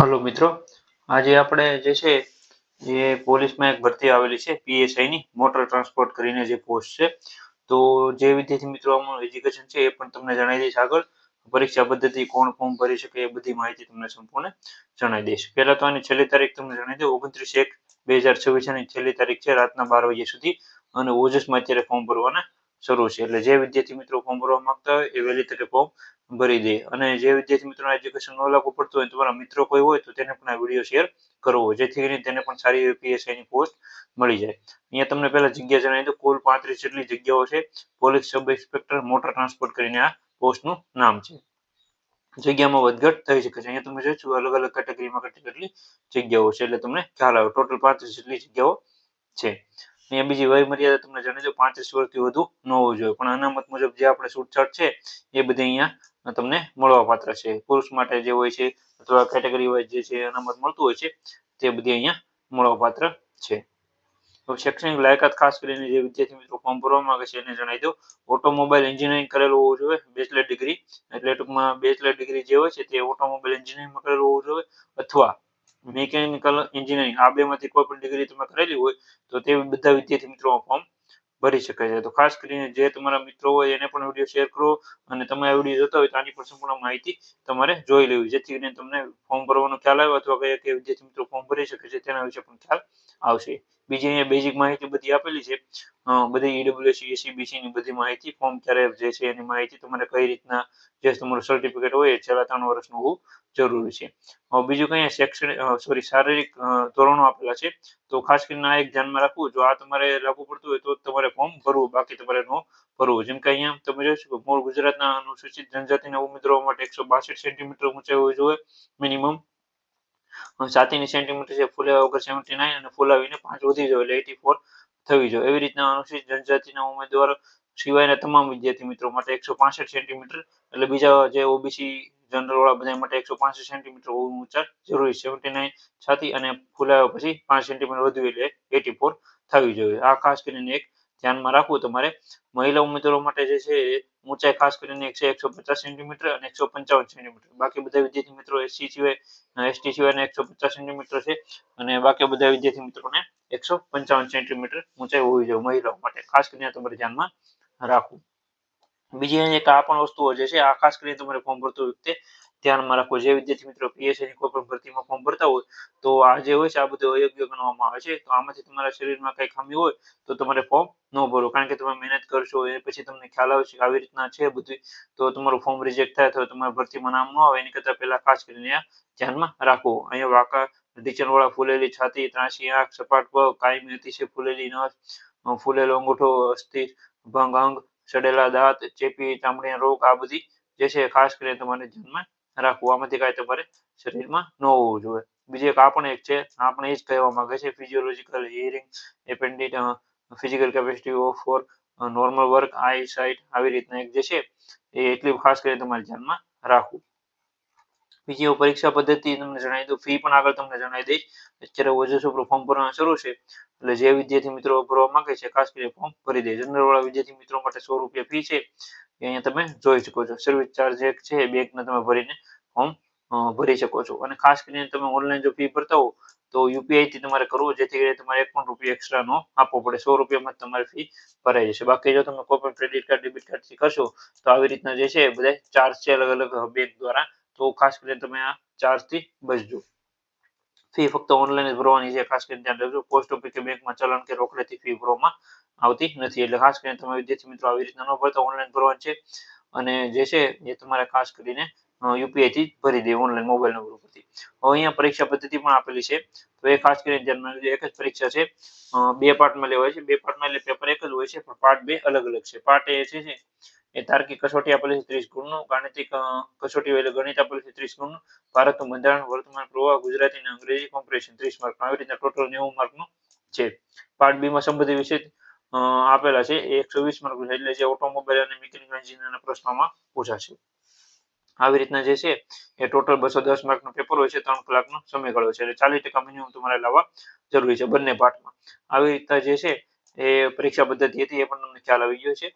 Hello મિત્રો, આજે આપણે જે છે એ પોલીસમાં એક ભરતી આવેલી છે પીએસઆઈની મોટર ટ્રાન્સપોર્ટ કરીને જે પોસ્ટ છે. તો જે વિદ્યાર્થી મિત્રો આમાં એજ્યુકેશન છે એ પણ તમને જણાવી દઈશ આગળ. પરીક્ષા પદ્ધતિ, કોણ ફોર્મ ભરી શકે એ બધી માહિતી તમને સંપૂર્ણ જણાવી દઈશ. પહેલા તો આની છેલ્લી તારીખ તમને જણાવી દઉં, 29/1/2026 ની છેલ્લી તારીખ છે રાતના 12 વાગ્યા સુધી. અને ઓજસમાં અત્યારે ફોર્મ ભરવાના શરૂ છે. એટલે જે વિદ્યાર્થી મિત્રો ફોર્મ ભરવા માંગતા હોય એ વહેલી તકે ફોર્મ ભરી દે. અને જે વિદ્યાર્થી મિત્રોને એજ્યુકેશન ન લાગુ પડતું હોય, તમારા મિત્રો કોઈ હોય તો તેને પણ આ વિડીયો શેર કરવો, જેથી કરીને તેને પણ સારી એવી પીએસઆઈની પોસ્ટ મળી જાય. અહીંયા તમને પહેલા જગ્યા જણાવી દઉં, કુલ 35 જેટલી જગ્યાઓ છે. Police sub inspector motor transport કરીને આ પોસ્ટનું નામ છે. જગ્યામાં વધઘટ થઈ શકે છે. અહીંયા તમે જોઈ અલગ અલગ કેટેગરીમાં કેટલી જગ્યાઓ છે, એટલે તમને ખ્યાલ આવે. ટોટલ 35 જેટલી જગ્યાઓ છે. અહીંયા બીજી વય મર્યાદા તમને જણાવી દઉં, 35 વર્ષથી વધુ ન હોવું જોઈએ. પણ અનામત મુજબ જે આપણે છૂટછાટ છે એ બધી અહીંયા તમને મળવા પાત્ર છે. પુરુષ માટે જે હોય છે અથવા કેટેગરી વાઇઝ જે છે અનામત મળતું હોય છે તે બધી અહીંયા મળવા પાત્ર છે. તો શૈક્ષણિક લાયકાત ખાસ કરીને જે વિદ્યાર્થી મિત્રો ફોર્મ ભરવા માંગે છે એને જણાવી દઉં, ઓટોમોબાઈલ એન્જિનિયરિંગ કરેલું હોવું જોઈએ, બેચલર ડિગ્રી. એટલે ટૂંકમાં બેચલર ડિગ્રી જે હોય છે તે ઓટોમોબાઈલ એન્જિનિયરિંગમાં કરેલું હોવું જોઈએ, અથવા મિકેનિકલ એન્જિનિયરિંગ, આ બેમાંથી કોઈ પણ ડિગ્રી તમે કરેલી હોય તો તે બધા વિદ્યાર્થી મિત્રો ફોર્મ ભરી શકે છે. તો ખાસ કરીને જે તમારા મિત્રો હોય એને પણ વિડીયો શેર કરો, અને તમે આ વિડીયો જોતા હોય તો આની પર સંપૂર્ણ માહિતી તમારે જોઈ લેવી, જેથી કરીને તમને ફોર્મ ભરવાનો ખ્યાલ આવે, અથવા કયા કયા વિદ્યાર્થી મિત્રો ફોર્મ ભરી શકે છે તેના વિશે પણ ખ્યાલ આવશે. બીજી અહીંયા બેઝિક માહિતી બધી આપેલી છે, બધી ઈડબ્લ્યુએસસી, એસસીબીસી ની બધી માહિતી, ફોર્મ ક્યારે જે છે એની માહિતી, તમારે કઈ રીતના જે તમારું સર્ટિફિકેટ હોય એ છેલ્લા 3 વર્ષનું હોવું જરૂરી છે. બીજું કઈ શૈક્ષણિક શારીરિક ધોરણો આપેલા છે. તો ખાસ કરીને આ એક ધ્યાનમાં રાખવું, જો આ તમારે લાગુ પડતું હોય તો તમારે ફોર્મ ભરવું, બાકી તમારે ન ભરવું. જેમ કે અહીંયા તમે જોઈ શકો, મૂળ ગુજરાતના અનુસૂચિત જનજાતિના ઉમેદવારો માટે 162 સેન્ટીમીટર ઊંચાઈ હોવી જોઈએ મિનિમમ. છાતીની સેન્ટીમીટર છે ફૂલ્યા વગર 79, અને ફૂલાવીને 5 વધી જોઈએ એટલે 84 થવી જોઈએ. એવી રીતના અનુસૂચિત જનજાતિના ઉમેદવારો સિવાયના તમામ વિદ્યાર્થી મિત્રો માટે 165 સેન્ટીમીટર, એટલે બીજા જે ઓબીસી જનરલ વાળા બધા માટે 165 સેન્ટીમીટર ઊંચા જરૂરી છે. 79 છાતી, અને ફૂલાવ્યા પછી 5 સેન્ટીમીટર વધુ એટલે 84 થવી જોઈએ. આ ખાસ કરીને એક ધ્યાનમાં રાખવું તમારે. મહિલા ઉમેદવારો માટે જે છે ઊંચાઈ ખાસ કરીને 150 સેન્ટીમીટર અને 155 સેન્ટીમીટર. બાકી બધા વિદ્યાર્થી મિત્રો એસટી સિવાયના 150 સેન્ટીમીટર છે, અને બાકી બધા વિદ્યાર્થી મિત્રોને 155 સેન્ટીમીટર ઊંચાઈ હોવી જોઈએ મહિલાઓ માટે. ખાસ કરીને તમારે ધ્યાનમાં રાખવું. બીજી એક આ પણ વસ્તુઓ જે છે, આ ખાસ કરીને તમારે ફોર્મ ભરતી વખતે ધ્યાનમાં રાખવો. જે વિદ્યાર્થી મિત્રો પીએસઆઈની કોઈ પણ ભરતીમાં ફોર્મ ભરતા હોય તો આ જે હોય છે આ બધું અયોગ્ય ગણવામાં આવે છે. તો આમાંથી તમારા શરીરમાં કઈ ખામી હોય તો તમારે ફોર્મ ન ભરો, કારણ કે તમે મહેનત કરશો એ પછી તમને ખ્યાલ આવશે કે આવી રીતના છે બધું, તો તમારું ફોર્મ રિજેક્ટ થાય તો તમારા ભરતીમાં નામ ન આવે. એની કરતા પહેલા ખાસ કરીને આ ધ્યાનમાં રાખવું. અહીંયા વાંકા ઢીંચણવાળા, ફૂલેલી છાતી, ત્રાંસી આંખ, સપાટ પગ, કાયમી અતિશય ફૂલેલી નસ, ફૂલેલો અંગૂઠો, અસ્થિ ભંગ અંગ, સડેલા દાંત, ચેપી ચામડીના રોગ, આ બધી જે છે ખાસ કરીને તમારે ધ્યાનમાં રાખવું. આમાંથી કાંઈ તમારે શરીરમાં ન હોવું જોઈએ. બીજી એક આ પણ એક છે, આપણે એ જ કહેવા માંગે છે, ફિઝિયોલોજીકલ હિયરિંગ એપેન્ડિટ, physical capacity of for normal work, eyesight, આવી રીતના એક જે છે એ એટલી ખાસ કરીને તમારે ધ્યાનમાં રાખવું. બીજી પરીક્ષા પદ્ધતિ તમને જણાવી દઉં, ફી પણ આગળ તમને જણાવી દઈશ. અત્યારે ઓજસ ઉપર ફોર્મ ભરવાનું શરૂ છે, એટલે જે વિદ્યાર્થી મિત્રો ભરવા માંગે છે ખાસ કરીને ફોર્મ ભરી દે. જનરલ વાળા વિદ્યાર્થી મિત્રો માટે 100 રૂપિયા ફી છે, એ અહીંયા તમે જોઈ શકો છો. સર્વિસ ચાર્જ એક છે, બેંકને તમે ભરીને ફોર્મ ભરી શકો છો. અને ખાસ કરીને તમે ઓનલાઈન જો ફી ભરતા હો તો યુપીઆઈ થી તમારે કરવું, જેથી કરીને તમારે 1 પણ રૂપિયા એક્સ્ટ્રા નો આપવો પડે. 100 રૂપિયામાં જ તમારી ફી ભરાઈ જશે. બાકી જો તમે કોઈ પણ ક્રેડિટ કાર્ડ, ડેબિટ કાર્ડ થી કરશો તો આવી રીતના જે છે બધા ચાર્જ છે અલગ અલગ બેંક દ્વારા, તો ખાસ કરીને તમે આ ચાર્જ થી બચજો. ફી ફક્ત ઓનલાઈન જ ભરવાની છે, ખાસ કરીને ધ્યાન રાખજો. પોસ્ટ ઓફિસ કે બેંકમાં ચલણ કે રોકડેથી ફી ભરવામાં આવતી નથી. એટલે ખાસ કરીને તમે વિદ્યાર્થી મિત્રો આવી રીતના ન ભરતા, ઓનલાઈન ભરવાની છે. અને જે છે એ તમારે ખાસ કરીને યુપીઆઈ થી ભરી દે, ઓનલાઈન મોબાઈલ નંબર ઉપરથી. હવે અહીંયા પરીક્ષા પદ્ધતિ પણ આપેલી છે, તો એ ખાસ કરીને ધ્યાનમાં રાખજો. એક જ પરીક્ષા છે, 2 પાર્ટમાં લેવાય છે. 2 પાર્ટમાં એટલે પેપર એક જ હોય છે, પણ પાર્ટ 2 અલગ અલગ છે. પાર્ટ એ છે એ તાર્કિક કસોટી આપેલી છે 30 ગુણનું, ગાણિતિક કસોટી એટલે ગણિત આપેલું છે 30 ગુણનું, ભારતનું બંધારણ, વર્તમાન પ્રવાહ, ગુજરાતી અને અંગ્રેજી કોમ્પ્રિહેન્શન 30 માર્કનું. આવી રીતના ટોટલ 90 માર્કનું છે. પાર્ટ બી માં સંબંધિત વિષય આપેલા છે, એ 120 માર્કનું છે, એટલે જે ઓટોમોબાઈલ અને મિકેનિકલ એન્જિનિયરના પ્રશ્નોમાં પૂછાશે. આવી રીતના જે છે એ ટોટલ 210 માર્કનું પેપર હોય છે, 3 કલાકનો સમયગાળો છે, એટલે 40% મિનિમમ તમારે લાવવા જરૂરી છે બંને પાર્ટમાં. આવી રીતના જે છે એ પરીક્ષા પદ્ધતિ હતી, એ પણ તમને ખ્યાલ આવી ગયો છે.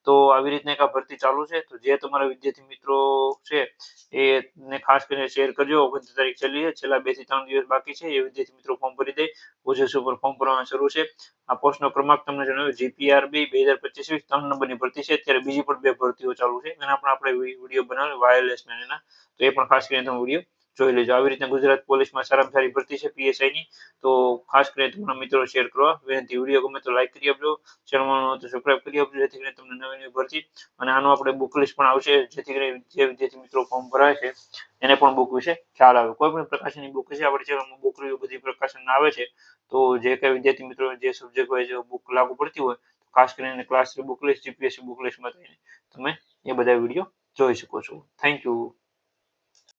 તો આવી રીતના એક આ ભરતી ચાલુ છે. તો જે તમારા વિદ્યાર્થી મિત્રો છે એને ખાસ કરીને શેર કરજો. 29 તારીખ છેલ્લી છે, છેલ્લા 2 થી 3 દિવસ બાકી છે. એ વિદ્યાર્થી મિત્રો ફોર્મ ભરી દે. પ્રોસેસ ઉપર ફોર્મ ભરવાનું શરૂ છે. આ પોસ્ટનો ક્રમાંક તમને જણાવ્યો GPRB 2025 3 નંબરની ભરતી છે. અત્યારે બીજી પણ 2 ભરતીઓ ચાલુ છે. એના પણ આપણે વિડીયો બનાવ્યો વાયરલેસ ને એના, તો એ પણ ખાસ કરીને તમે વિડીયો જોઈ લેજો. આવી રીતના ગુજરાત પોલીસમાં સારામાં સારી ભરતી છે PSIની, તો ખાસ કરીને તમારા મિત્રો શેર કરવા વિનંતી. વિડીયો ગમે તો લાઈક કરી આપજો, ચેનલમાં તો સબસ્ક્રાઇબ કરી આપજો, જેથી કરીને તમને નવી નવી ભરતી અને આનો આપણે બુક લિસ્ટ પણ આવશે, જેથી કરીને જે વિદ્યાર્થી મિત્રો ફોર્મ ભરાય છે એને પણ બુક વિશે ખ્યાલ આવે. કોઈ પણ પ્રકાશનની બુક છે આપણે ચેનલમાં બુક રિવ્યુ બધી પ્રકાશન આવે છે, તો જે કઈ વિદ્યાર્થી મિત્રો જે સબ્જેક્ટ હોય જે બુક લાગુ પડતી હોય, ખાસ કરીને class book list, GPSC book લિસ્ટમાં તમે એ બધા વિડીયો જોઈ શકો છો. Thank you.